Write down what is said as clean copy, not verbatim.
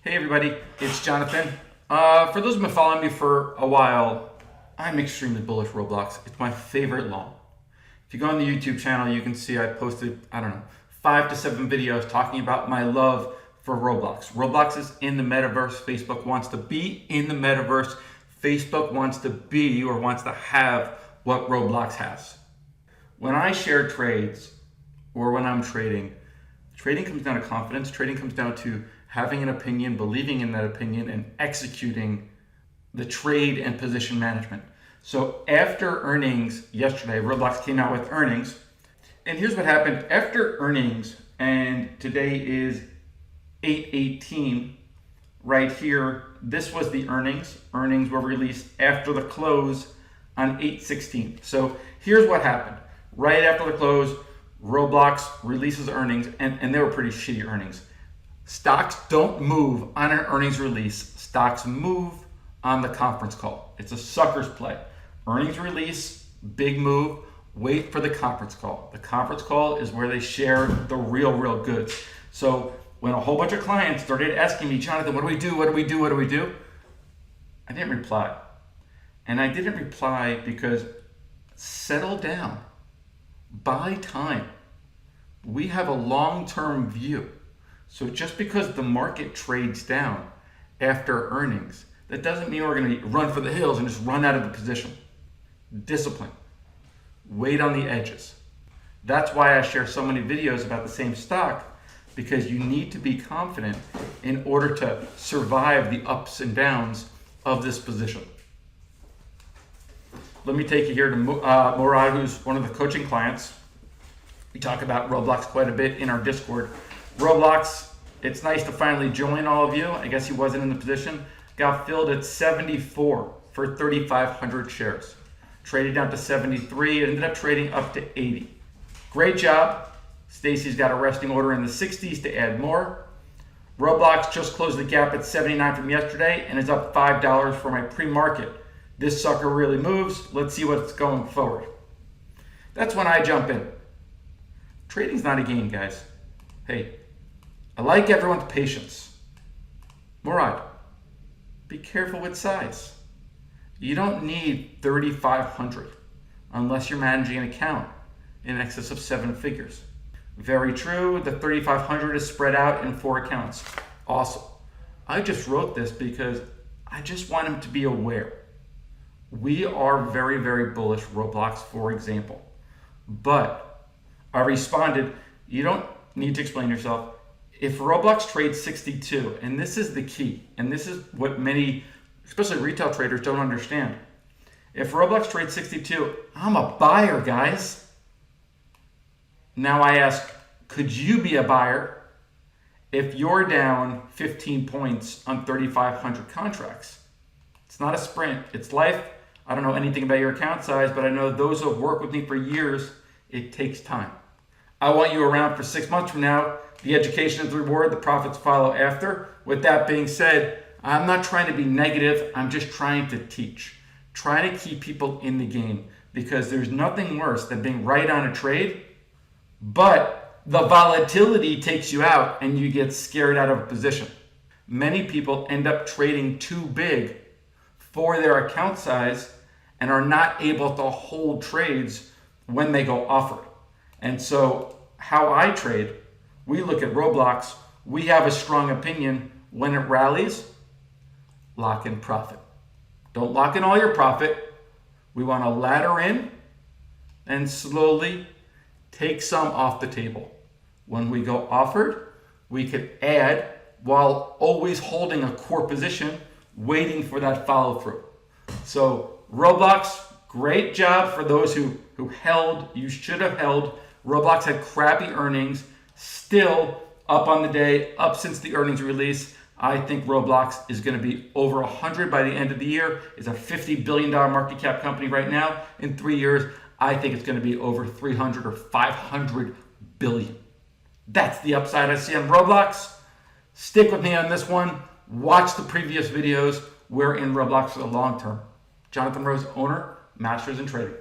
Hey everybody, it's Jonathan. For those who have been following me for a while, I'm extremely bullish Roblox. It's my favorite long. If you go on the YouTube channel, you can see I posted, 5 to 7 videos talking about my love for Roblox. Roblox is in the metaverse. Facebook wants to be in the metaverse. Facebook wants to be or wants to have what Roblox has. When I share trades or when I'm trading, trading comes down to confidence. Trading comes down to having an opinion, believing in that opinion, and executing the trade and position management. So after earnings yesterday, Roblox came out with earnings. And here's what happened after earnings, and today is 8/18. Right here, this was the earnings. Earnings were released after the close on 8/16. So here's what happened. Right after the close, Roblox releases earnings, and they were pretty shitty earnings. Stocks don't move on an earnings release. Stocks move on the conference call. It's a sucker's play. Earnings release, big move, wait for the conference call. The conference call is where they share the real goods. So when a whole bunch of clients started asking me, Jonathan, what do we do? What do we do? What do we do? I didn't reply. And I didn't reply because settle down. Buy time. We have a long-term view. So just because the market trades down after earnings, that doesn't mean we're going to run for the hills and just run out of the position. Discipline. Wait on the edges. That's why I share so many videos about the same stock, because you need to be confident in order to survive the ups and downs of this position. Let me take you here to Murad, who's one of the coaching clients. We talk about Roblox quite a bit in our Discord. Roblox, it's nice to finally join all of you. I guess he wasn't in the position. Got filled at 74 for 3,500 shares. Traded down to 73. It ended up trading up to 80. Great job. Stacy's got a resting order in the 60s to add more. Roblox just closed the gap at 79 from yesterday and is up $5 for my pre-market. This sucker really moves. Let's see what's going forward. That's when I jump in. Trading's not a game, guys. Hey, I like everyone's patience. Murad, be careful with size. You don't need 3,500 unless you're managing an account in excess of 7 figures. Very true, the 3,500 is spread out in 4 accounts. Awesome. I just wrote this because I just want him to be aware. We are very bullish Roblox, for example. But I responded, you don't need to explain yourself. If Roblox trades 62, and this is the key, and this is what many, especially retail traders, don't understand. If Roblox trades 62, I'm a buyer, guys. Now I ask, could you be a buyer if you're down 15 points on 3,500 contracts? It's not a sprint, it's life. I don't know anything about your account size, but I know those who have worked with me for years, it takes time. I want you around for 6 months from now. The education is the reward, the profits follow after. With that being said, I'm not trying to be negative, I'm just trying to teach. Try to keep people in the game, because there's nothing worse than being right on a trade, but the volatility takes you out and you get scared out of a position. Many people end up trading too big for their account size and are not able to hold trades when they go offered. And so how I trade, we look at Roblox, we have a strong opinion. When it rallies, lock in profit. Don't lock in all your profit. We want to ladder in and slowly take some off the table. When we go offered, we could add while always holding a core position, waiting for that follow through. So Roblox, great job for those who held. You should have held. Roblox had crappy earnings, still up on the day, up since the earnings release. I think Roblox is going to be over 100 by the end of the year. It's a $50 billion market cap company right now. In 3 years, I think it's going to be over 300 or 500 billion. That's the upside I see on Roblox. Stick with me on this one. Watch the previous videos. We're in Roblox for the long term. Jonathan Rose, owner, Masters in Trading.